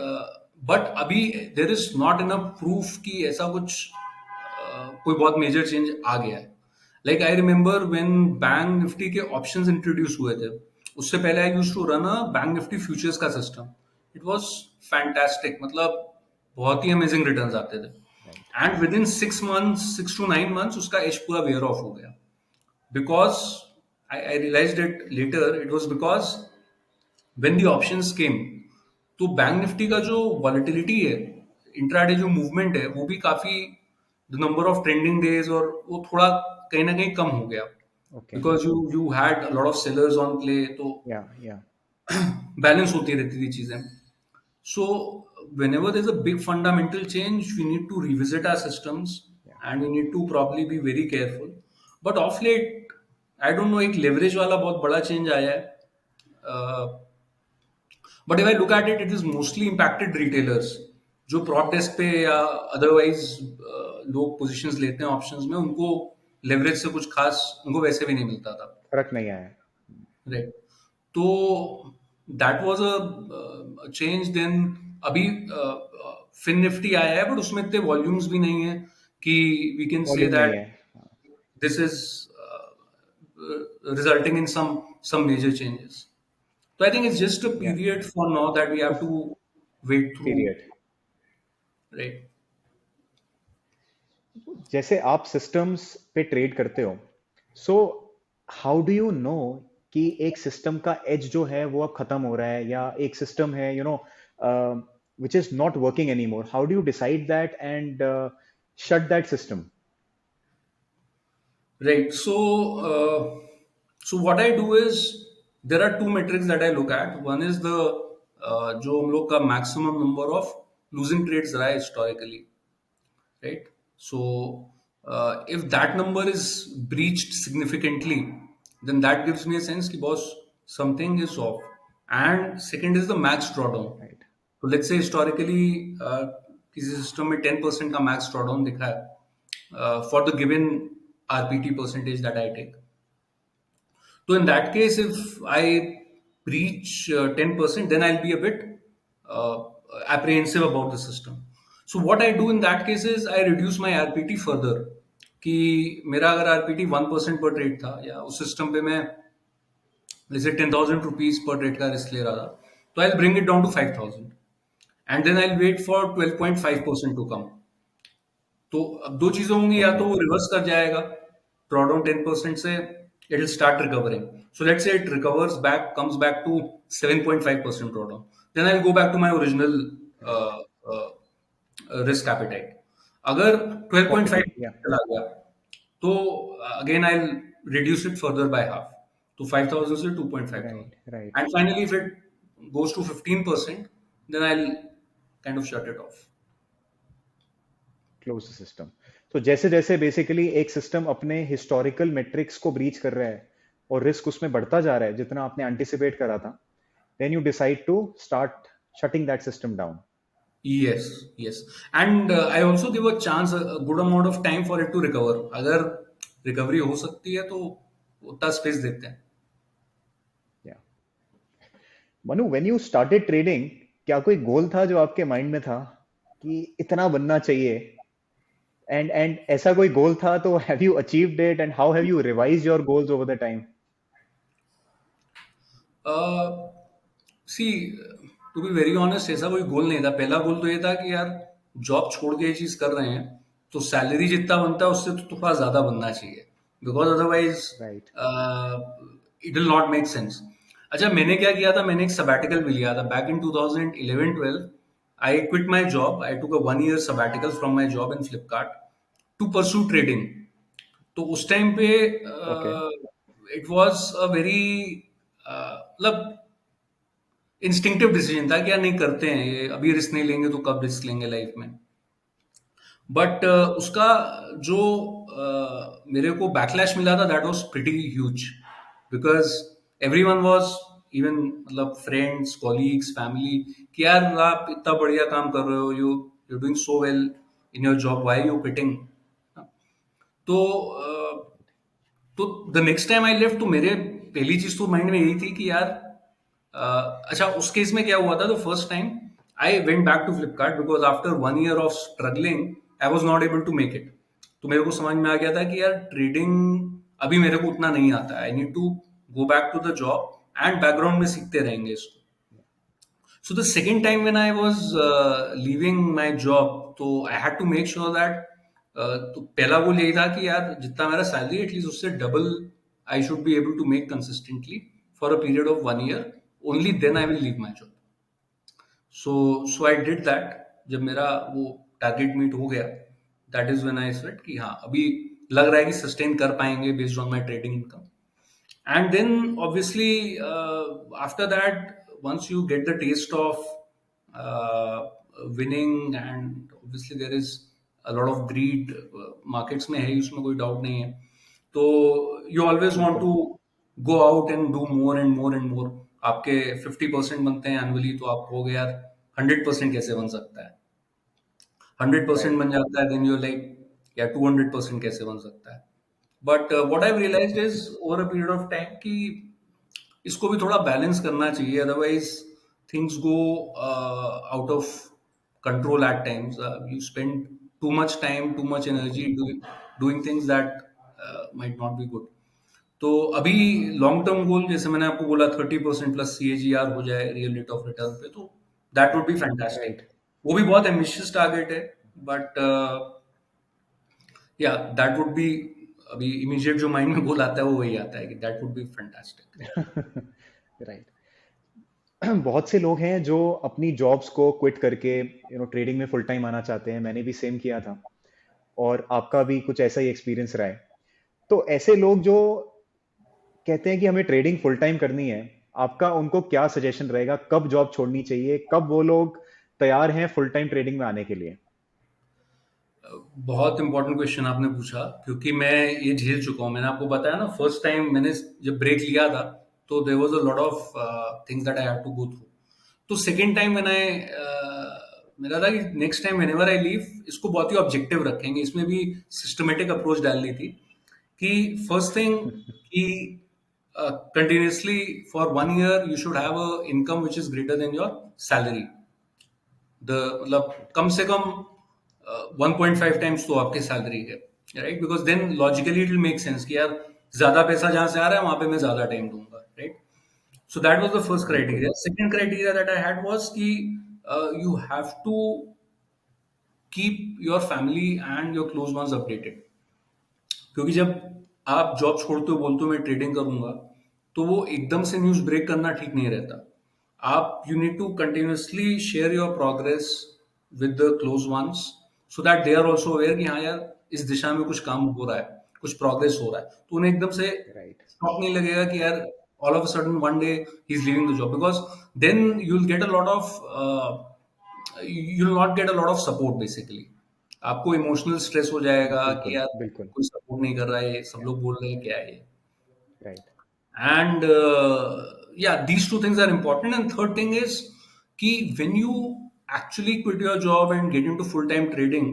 बट अभी there is not enough proof कि ऐसा कुछ कोई बहुत मेजर चेंज आ गया है। Like I remember when bank Nifty के ऑप्शंस इंट्रोड्यूस हुए थे, उससे पहले I used to run a bank Nifty futures का सिस्टम। It was fantastic. मतलब बहुत ही अमेजिंग रिटर्न्स आते थे। Right. And within 6 months, 6 to 9 months, उसका एज पूरा वेयर ऑफ हो गया। Because I realized it later, it was because when the options came, तो बैंक निफ्टी का जो वॉलेटिलिटी है, इंट्राडे जो मूवमेंट है, वो भी काफी, the number of trending days, और वो थोड़ा कहीं ना कहीं कम हो गया, okay. Because you had a lot of sellers on play, तो या। बैलेंस होती रहती थी चीजें। सो whenever there's a big fundamental change, we need to revisit our systems, या। and we need to probably be very careful. But of late, I don't know, एक leverage वाला बहुत बड़ा चेंज आया है। But if I look at it, it is mostly impacted retailers, जो prop desk पे या अदरवाइज लोग पोजीशंस लेते हैं ऑप्शंस में, उनको लेवरेज से कुछ खास उनको वैसे भी नहीं मिलता था, फर्क नहीं आया। राइट। तो that was a change. Then अभी फिन निफ्टी आया है, बट उसमें इतने वॉल्यूम्स भी नहीं है कि वी कैन से वॉल्यूम नहीं दैट है। This is resulting in some major changes. So I think it's just a या। period for now that we तो have to wait through, period. right? जैसे आप सिस्टम्स पे ट्रेड करते हो, so how do you know कि एक system का एज जो है वो अब खत्म हो रहा है, या एक सिस्टम है which is not working any more? How do you decide that and shut that system? Right. So what I do is there are two metrics that I look at. One is the जो हम लोग का maximum number of losing trades रहा है historically, right? So if that number is breached significantly, then that gives me a sense कि boss something is off. And second is the max drawdown. Right. तो let's say historically किसी system में 10% का max drawdown दिखा है for the given RPT percentage that I take. So in that case, if I breach 10%, then I'll be a bit uh, apprehensive about the system. So what I do in that case is I reduce my RPT further. कि मेरा अगर RPT 1% पर trade था या उस system पे मैं जैसे 10,000 रुपीज पर ट्रेड का रिस्क ले रहा था, तो I bring it down to 5,000 and then I wait for 12.5% to come. तो अब दो चीजें होंगी, या तो ओके। वो रिवर्स कर जाएगा ड्रॉडाउन 10% से, it will start recovering. So let's say it recovers back, comes back to 7.5% drawdown, then I will go back to my original right. Risk appetite. अगर पॉसिबल, 12.5 या। चला गया तो again I will reduce it further by half to 5,000 से 2.5,000. Right, right. And finally, if it goes to 15%, then I'll kind of shut it off. Close system. तो जैसे जैसे basically एक सिस्टम अपने हिस्टोरिकल मेट्रिक्स को ब्रीच कर रहा है और रिस्क उसमें बढ़ता जा रहा है जितना आपने एंटिसिपेट करा था, then you decide to start shutting that system down. Yes, yes. And I also give a chance, a good amount of time for it to recover. अगर रिकवरी हो सकती है तो उतना स्पेस देते हैं. या Manu, when you started trading, क्या कोई गोल था जो आपके माइंड में था कि इतना बनना चाहिए? एंड ऐसा कोई गोल था तो have you achieved it, and how have you revised your goals over the time? See, to be very honest, ऐसा कोई गोल नहीं था. पहला गोल तो ये था कि यार जॉब छोड़ के ये चीज कर रहे हैं तो सैलरी जितना बनता है उससे तो थोड़ा ज्यादा बनना चाहिए, because otherwise right. It will not make sense. अच्छा, मैंने क्या किया था, मैंने एक सबैटिकल भी लिया था back in 2011-12. I quit my job, I took a 1 year sabbatical from my job in Flipkart to pursue trading. तो उस टाइम पे okay. It was a very मतलब इंस्टिंक्टिव डिसीजन था कि यार नहीं करते हैं ये, अभी रिस्क नहीं लेंगे तो कब रिस्क लेंगे लाइफ में. बट उसका जो मेरे को बैकलैश मिला था, that was pretty huge, because everyone was, even मतलब फ्रेंड्स, कॉलीग्स, फैमिली, कि यार आप इतना बढ़िया काम कर रहे हो, you doing so well in your job, why you quitting. तो तो the next time I left, तो मेरे पहली चीज तो माइंड में यही थी कि यार अच्छा, उस केस में क्या हुआ था, तो first time I went back to Flipkart because after 1 year of struggling I was not able to make it. तो मेरे को समझ में आ गया था कि यार ट्रेडिंग अभी मेरे को उतना नहीं आता है, I need to go back to the job and background में सीखते रहेंगे इसको. So the second time when I was leaving my job, तो I had to make sure that तो पहला गोल यही था कि यार जितना मेरा सैलरी एटलीस्ट उससे double I should be able to make consistently for a period of 1 year. Only then I will leave my job. So I did that. जब मेरा वो टारगेट मीट हो गया, that is when I said कि हाँ अभी लग रहा है कि सस्टेन कर पाएंगे based on my trading income. And then obviously after that, once you get the taste of uh, winning, and obviously there is a lot of greed markets में है, उसमें कोई डाउट नहीं है. तो you always want बिल्कुल। to go out and do more and more and more. आपके 50% बनते हैं एनुअली, तो आप कहोगे यार 100% कैसे बन सकता है. 100% राइट। बन जाता है, देन यू लाइक या 200% कैसे बन सकता है. But what I realized is over a period of time कि इसको भी थोड़ा बैलेंस करना चाहिए, otherwise things go out of control at times. You spend too much time, too much energy doing things that might not be good. तो अभी long term goal, जैसे मैंने आपको बोला 30% प्लस CAGR हो जाए रियल रेट ऑफ रिटर्न पे, तो that would be fantastic. Right. वो भी बहुत एम्बिशियस टारगेट है, बट या दैट वुड बी, अभी इमीडिएट जो माइंड में गोल आता है वो वही आता है कि that would be fantastic. Right. बहुत से लोग हैं जो अपनी जॉब्स को क्विट करके ट्रेडिंग में फुल टाइम आना चाहते हैं। मैंने भी सेम किया था, और आपका भी कुछ ऐसा ही एक्सपीरियंस रहा है। तो ऐसे लोग जो कहते हैं कि हमें ट्रेडिंग फुल टाइम करनी है, आपका उनको क्या सजेशन रहेगा? कब जॉब छोड़नी चाहिए? कब वो लोग तैयार हैं फुल टाइम ट्रेडिंग में आने के लिए? बहुत इंपॉर्टेंट क्वेश्चन आपने पूछा, क्योंकि मैं ये झेल चुका हूँ। मैंने आपको बताया ना, फर्स्ट टाइम मैंने जब ब्रेक लिया था तो there was a lot of things that I had to go through. तो सेकेंड टाइम मैंने मेरा था कि next time whenever I leave, इसको बहुत ही ऑब्जेक्टिव रखेंगे, इसमें भी सिस्टमेटिक अप्रोच डालनी थी। कि फर्स्ट थिंग कि continuously for 1 year you should have a income which is greater than your salary. The मतलब कम से कम 1.5 टाइम्स तो आपकी सैलरी है, right? Because then logically it will make sense कि यार ज्यादा पैसा जहां से आ रहा है वहां पे मैं ज्यादा टाइम दूंगा, right? So that was the first बिल्कुल। Criteria. Second criteria that I had was कि you have to keep your family and your close ones updated. क्योंकि जब आप जॉब छोड़ते हो, बोलते हो मैं ट्रेडिंग करूंगा, तो वो एकदम से न्यूज ब्रेक करना ठीक नहीं रहता। आप you need to continuously share your progress with the close ones, so that they are also aware कि हाँ यार इस दिशा में कुछ काम हो रहा है, कुछ प्रोग्रेस हो रहा है। तो उन्हें एकदम से राइट। शॉक नहीं लगेगा कि यार all of a sudden one day ही is leaving the job, because then you will get a lot of you will not get a lot of support basically. आपको इमोशनल स्ट्रेस हो जाएगा कि बिल्कुल, यार बिल्कुल। कोई सपोर्ट नहीं कर रहा है, सब लोग बोल रहे हैं क्या है ये। Right. And yeah, these two things are important. And third thing is कि when you actually quit your job and get into full time trading,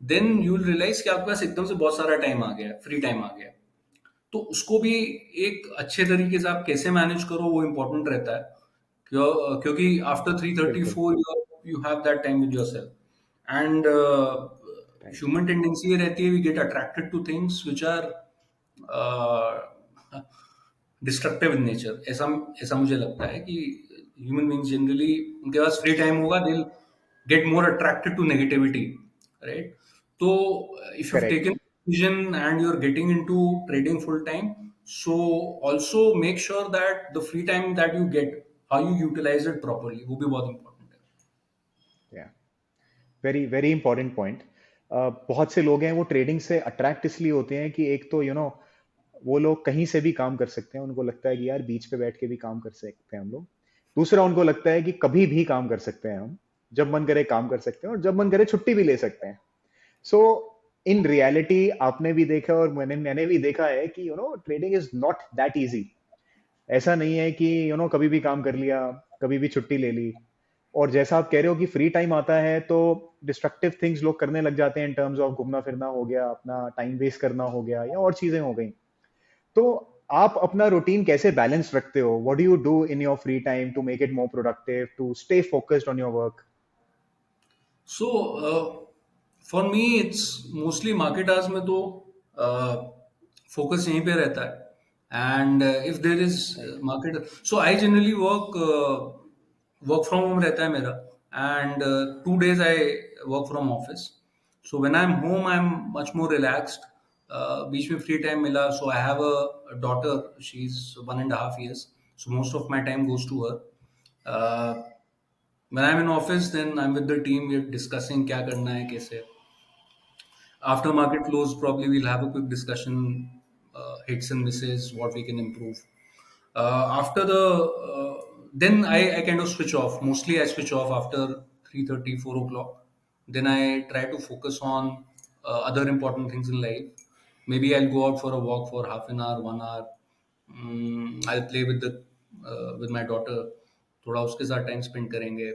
then you will realize कि आपके पास एकदम से बहुत सारा टाइम आ गया है, फ्री टाइम आ गया है। तो उसको भी एक अच्छे तरीके से आप कैसे मैनेज करो वो इम्पोर्टेंट रहता है। क्योंकि आफ्टर थ्री थर्टी बिल्कुल। Four you have that time with yourself. And right. Human tendency ये रहती है, we get attracted to things which are destructive in nature. ऐसा ऐसा मुझे लगता है कि ह्यूमन बींग्स जनरली, उनके पास फ्री टाइम होगा, they get more attracted to negativity, right? तो if you taken correct. decision and you're getting into trading full time, so also make sure that the free time that you get, how you utilize it properly, वो भी बहुत important है। या very very important point. बहुत से लोग हैं वो ट्रेडिंग से अट्रैक्ट इसलिए होते हैं कि एक तो वो लोग कहीं से भी काम कर सकते हैं, उनको लगता है कि यार बीच पे बैठ के भी काम कर सकते हैं हम लोग। दूसरा, उनको लगता है कि कभी भी काम कर सकते हैं हम, जब मन करे काम कर सकते हैं और जब मन करे छुट्टी भी ले सकते हैं। सो इन रियलिटी आपने भी देखा और मैंने मैंने भी देखा है कि trading is not that easy. ऐसा नहीं है कि कभी भी काम कर लिया, कभी भी छुट्टी ले ली। और जैसा आप कह रहे हो कि फ्री टाइम आता है तो डिस्ट्रक्टिव थिंग्स लोग करने लग जाते हैं, इन टर्म्स ऑफ घूमना फिरना हो गया, अपना टाइम वेस्ट करना हो गया, या और चीजें हो गई। तो आप अपना रूटीन कैसे बैलेंस रखते हो? What do you do in your free time to make it more productive, to stay focused on your work? So for me it's mostly market hours में तो फोकस यहीं पे रहता है। And if there is right. Market, so I generally work work from home रहता है मेरा। And 2 days I work from office. So when I am home I am much more relaxed. बीच में फ्री टाइम मिला, so I have a daughter, she is 1.5 years, so most of my time goes to her. When I'm in office, then I'm with the team. We're discussing क्या करना है, कैसे. After market close, probably we'll have a quick discussion, hits and misses, what we can improve. After then I kind of switch off. Mostly I switch off after 3:30, 4 o'clock. Then I try to focus on other important things in life. Maybe I'll go out for a walk for half an hour, 1 hour. I'll play with my daughter. थोड़ा उसके साथ time spend करेंगे.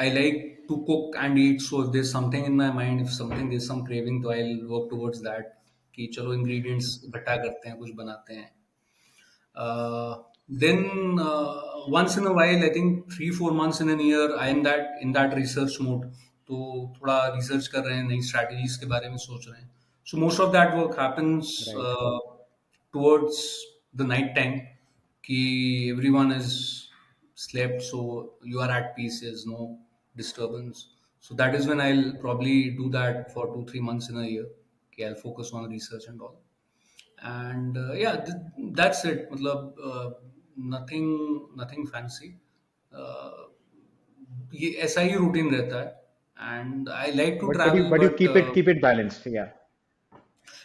I like to cook and eat, so if there's something in my mind, if something there's some craving, तो I'll work towards that कि चलो ingredients इकट्ठा करते हैं, कुछ बनाते हैं. Then once in a while, I think 3 4 months in a year, I am that in that research mode. तो थोड़ा रिसर्च कर रहे हैं, नई स्ट्रैटेजीज के बारे में सोच रहे हैं. So most of that work happens right. towards the night time कि everyone is slept, so you are at peace, there's no disturbance. So that is when I'll probably do that for 2 3 months in a year. Okay, I'll focus on research and all. And yeah, that's it. मतलब nothing fancy. Uh, ये ऐसा ही routine रहता है. And I like to But travel, you but keep it balanced. Yeah,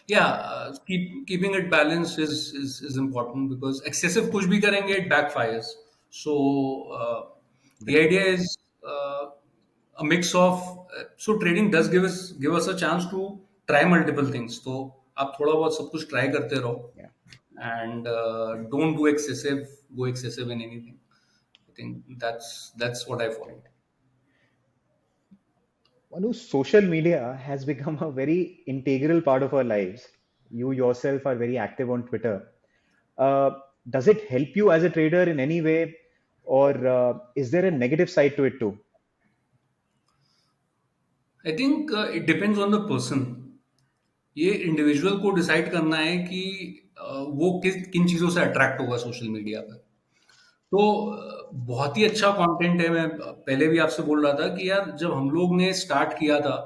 yeah, keeping it balanced is important because excessive कुछ भी करेंगे it backfires. So the बिल्कुल. idea is a mix of so trading does give us a chance to try multiple things. तो आप थोड़ा बहुत सब कुछ try करते रहो Yeah. and don't go excessive in anything. I think that's what I follow. Right. Manu, social media has become a very integral part of our lives. You yourself are very active on Twitter. Uh, does it help you as a trader in any way, or is there a negative side to it too? I think it depends on the person. ये individual को decide करना है कि वो किन चीज़ों से attract होगा सोशल मीडिया पर. तो बहुत ही अच्छा कंटेंट है. मैं पहले भी आपसे बोल रहा था कि यार जब हम लोग ने स्टार्ट किया था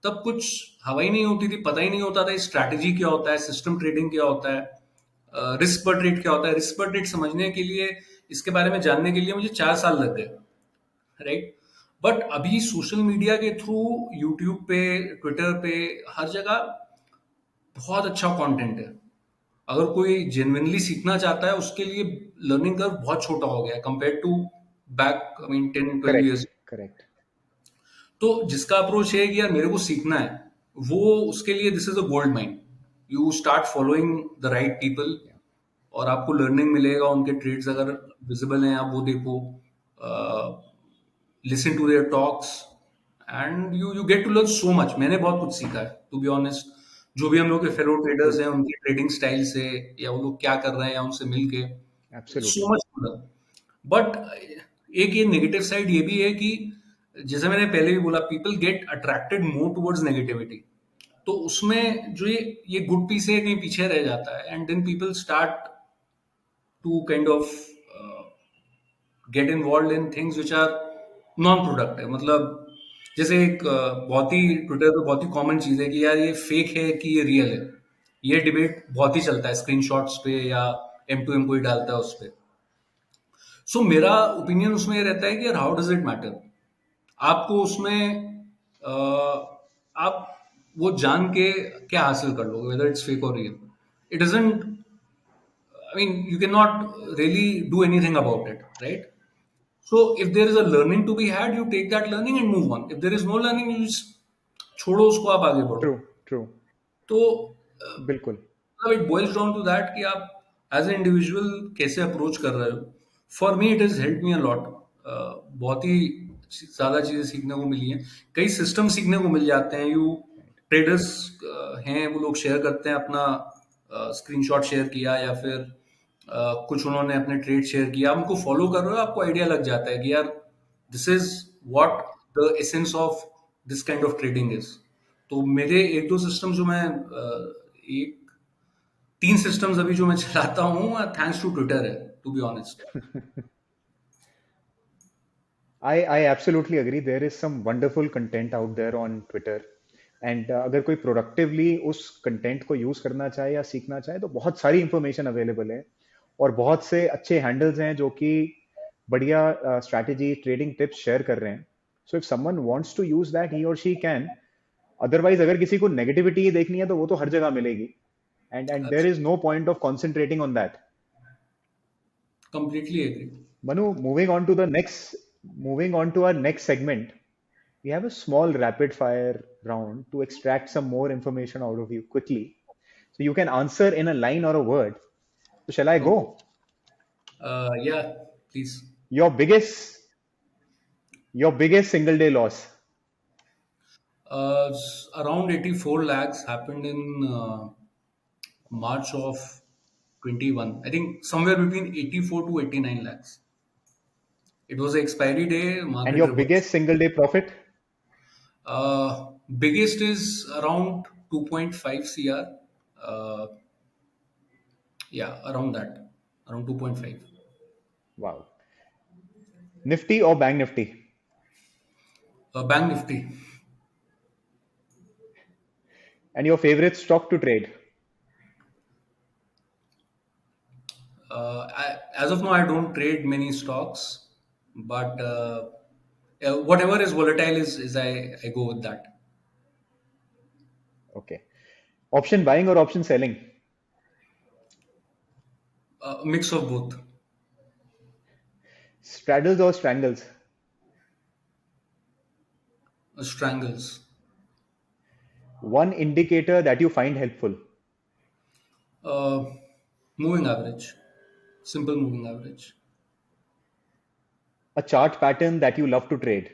तब कुछ हवा ही नहीं होती थी, पता ही नहीं होता था स्ट्रैटेजी क्या होता है, सिस्टम ट्रेडिंग क्या होता है, रिस्क पर ट्रेड क्या होता है. रिस्क पर ट्रेड समझने के लिए, इसके बारे में जानने के लिए मुझे 4 साल लग गए, राइट. बट अभी सोशल मीडिया के थ्रू यूट्यूब पे, ट्विटर पे, हर जगह बहुत अच्छा कंटेंट है. अगर कोई जेन्युइनली सीखना चाहता है उसके लिए लर्निंग कर्व बहुत छोटा हो गया है compare to back, I mean 10 12 years. Correct, correct. तो जिसका अप्रोच है कि यार मेरे को सीखना है, वो उसके लिए this is a gold mine. You start following the right people Yeah, और आपको लर्निंग मिलेगा. उनके ट्रेड्स अगर विजिबल हैं आप वो देखो, listen to their talks and you get to learn so much. मैंने बहुत कुछ सीखा है टू बी ऑनेस्ट. जो भी हम लोग के फेलो ट्रेडर्स true, हैं उनकी ट्रेडिंग स्टाइल से, या वो लोग क्या कर रहे हैं, या उनसे मिल के absolutely. So much. बट एक ये नेगेटिव साइड ये भी है कि जैसे मैंने पहले भी बोला, people get attracted more towards negativity. तो उसमें जो ये गुड पीस है कहीं पीछे रह जाता है, and then people start to kind of get involve in things which are non productive. मतलब जैसे एक बहुत ही ट्विटर पे बहुत ही कॉमन चीज है कि यार ये फेक है कि ये रियल है. ये डिबेट बहुत ही चलता है स्क्रीनशॉट्स पे, या M2M कोई डालता है उस पे. सो मेरा ओपिनियन उसमें ये रहता है कि यार हाउ डज इट मैटर. आपको उसमें आप वो जान के क्या हासिल कर लोगे, वेदर इट्स फेक और real. It doesn't, I mean you can not really do anything about it, right. So if there is a learning to be had, you take that learning and move on. If there is no learning, you just छोड़ो उसको, आप आगे बढ़ो. True, true. तो बिल्कुल. मतलब it boils down to that कि आप एज ए इंडिविजुअल कैसे अप्रोच कर रहे हो. For me it is help me a lot. बहुत ही ज्यादा चीजें सीखने को मिली हैं. कई सिस्टम सीखने को मिल जाते हैं. You Right. ट्रेडर्स हैं, वो लोग शेयर करते हैं अपना स्क्रीनशॉट शेयर किया, या फिर कुछ उन्होंने अपने ट्रेड शेयर किया, आप उनको फॉलो कर रहे हो, आपको आइडिया लग जाता है कि यार this is what the essence of this kind of trading is. तो मेरे एक दो सिस्टम जो मैं एक 3 सिस्टम्स अभी जो मैं चलाता हूँ, थैंक्स टू ट्विटर है, to be honest. I absolutely agree. There is some wonderful content out there on Twitter. And अगर कोई प्रोडक्टिवली उस कंटेंट को यूज करना चाहे या सीखना चाहे तो बहुत सारी इंफॉर्मेशन अवेलेबल है, और बहुत से अच्छे हैंडल्स हैं जो कि बढ़िया स्ट्रैटेजी ट्रेडिंग टिप्स शेयर कर रहे हैं. So if someone wants to use that he और शी कैन. अदरवाइज अगर किसी को नेगेटिविटी देखनी है तो वो तो हर जगह मिलेगी, and there is no point of concentrating on that. Completely agree. Manu, moving on to our next segment, we have a small rapid fire round to extract some more information out of you quickly. So you can answer in a line or a word. So shall I okay. go? या please. Your biggest your biggest single day loss. Around 84 lakhs happened in March of 21. I think somewhere between 84 to 89 lakhs. It was the expiry day, And market your reversed. biggest single day profit? Biggest is around 2.5 CR. Uh, yeah, around that, around 2.5. Wow. Nifty or Bank Nifty? Bank Nifty. And your favorite stock to trade? As of now, I don't trade many stocks, but whatever is volatile is I go with that. Okay. Option buying or option selling? Mix of both. Straddles or strangles? Strangles. One indicator that you find helpful? Uh, Moving average. Simple moving average. A chart pattern that you love to trade?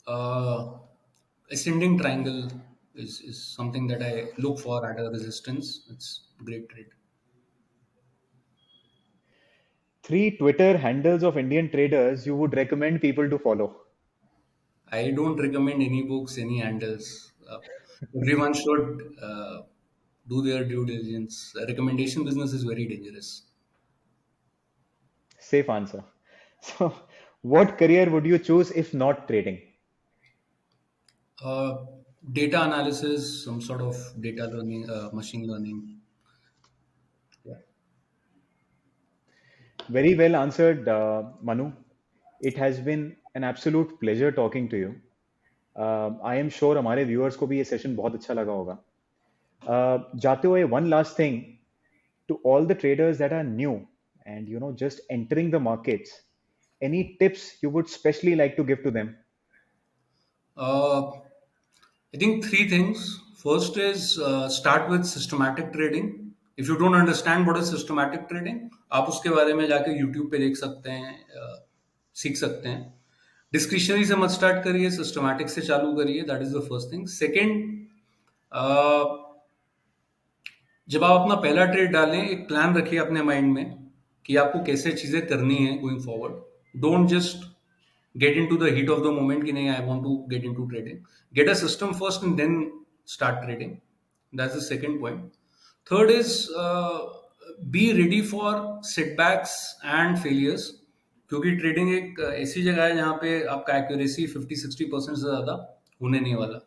Uh, Ascending triangle is something that I look for at a resistance. It's great trade. Three Twitter handles of Indian traders you would recommend people to follow? I don't recommend any books, any handles. Everyone should do their due diligence. Recommendation business is very dangerous. Safe answer. So, what career would you choose if not trading? Uh, Data analysis, some sort of data learning, machine learning. Yeah. Very well answered, Manu. It has been an absolute pleasure talking to you. I am sure हमारे viewers को भी ये session बहुत अच्छा लगा होगा. जाते हुए one last thing to all the traders that are new and just entering the markets, any tips you would specially like to give to them? Uh, I think three things. First is start with systematic trading. If you don't understand what is systematic trading, आप उसके बारे में जाके YouTube पे देख सकते हैं, सीख सकते हैं. डिस्क्रिशनरी से मत स्टार्ट करिए, सिस्टमैटिक से चालू करिए. That is the first thing. Second, जब आप अपना पहला ट्रेड डालें, एक प्लान रखिए अपने माइंड में कि आपको कैसे चीजें करनी है going forward. Don't just get into the heat of the moment ki nahi I want to get into trading. Get a system first and then start trading. That's the second point. Third is be ready for setbacks and failures, क्योंकि trading एक ऐसी जगह है जहाँ पे आपका accuracy 50-60% से ज़्यादा होने नहीं वाला.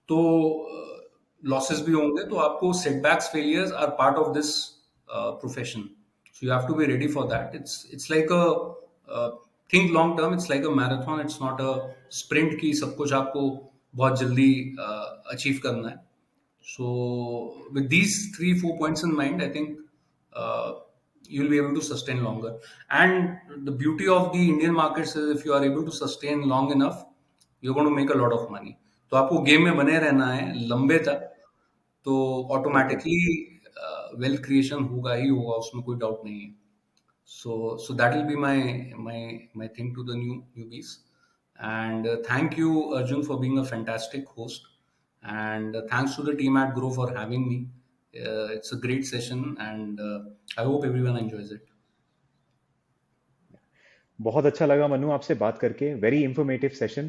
तो लॉसेस भी होंगे, तो आपको setbacks failures are part of this profession. So you have to be ready for that. It's like a think long term. It's like a marathon. It's not a sprint की सब कुछ आपको बहुत जल्दी अचीव करना है. So with these 3-4 points in mind, I think you'll be able to sustain longer. And the beauty of the Indian markets is if you are able to sustain long enough, you're going to make a lot of money. तो आपको game में बने रहना है लंबे तक, तो automatically wealth creation होगा ही होगा, उसमें कोई डाउट नहीं है. So that will be my thing to the newbies. And thank you, Arjun, for being a fantastic host. And thanks to the team at Grow for having me. It's a great session, and I hope everyone enjoys it. बहुत अच्छा लगा मनु आपसे बात करके. Very informative session.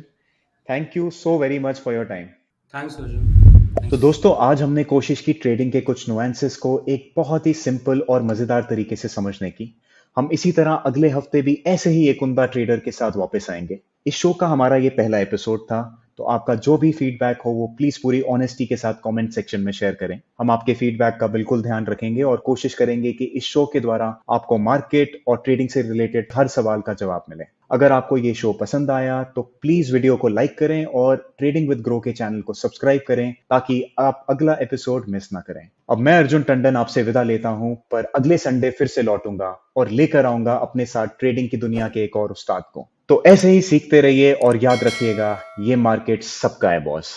Thank you so very much for your time. Thanks, Arjun. तो दोस्तों, आज हमने कोशिश की ट्रेडिंग के कुछ नुएंसेस को एक बहुत ही सिंपल और मजेदार तरीके से समझने की. हम इसी तरह अगले हफ्ते भी ऐसे ही एक उम्दा ट्रेडर के साथ वापस आएंगे. इस शो का हमारा ये पहला एपिसोड था, तो आपका जो भी फीडबैक हो वो प्लीज पूरी ऑनेस्टी के साथ कमेंट सेक्शन में शेयर करें. हम आपके फीडबैक का बिल्कुल ध्यान रखेंगे और कोशिश करेंगे कि इस शो के द्वारा आपको मार्केट और ट्रेडिंग से रिलेटेड हर सवाल का जवाब मिले. अगर आपको ये शो पसंद आया तो प्लीज वीडियो को लाइक करें और ट्रेडिंग विद ग्रो के चैनल को सब्सक्राइब करें ताकि आप अगला एपिसोड मिस ना करें. अब मैं अर्जुन टंडन आपसे विदा लेता हूं, पर अगले संडे फिर से लौटूंगा और लेकर आऊंगा अपने साथ ट्रेडिंग की दुनिया के एक और उस्ताद को. तो ऐसे ही सीखते रहिए और याद रखिएगा, ये मार्केट सबका है boss.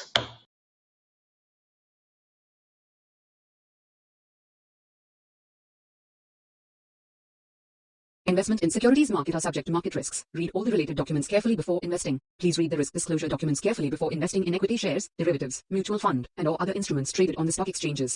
Investment in securities market are subject to market risks. Read all the related documents carefully before investing. Please read the risk disclosure documents carefully before investing in equity shares, derivatives, mutual fund, and or other instruments traded on the stock exchanges.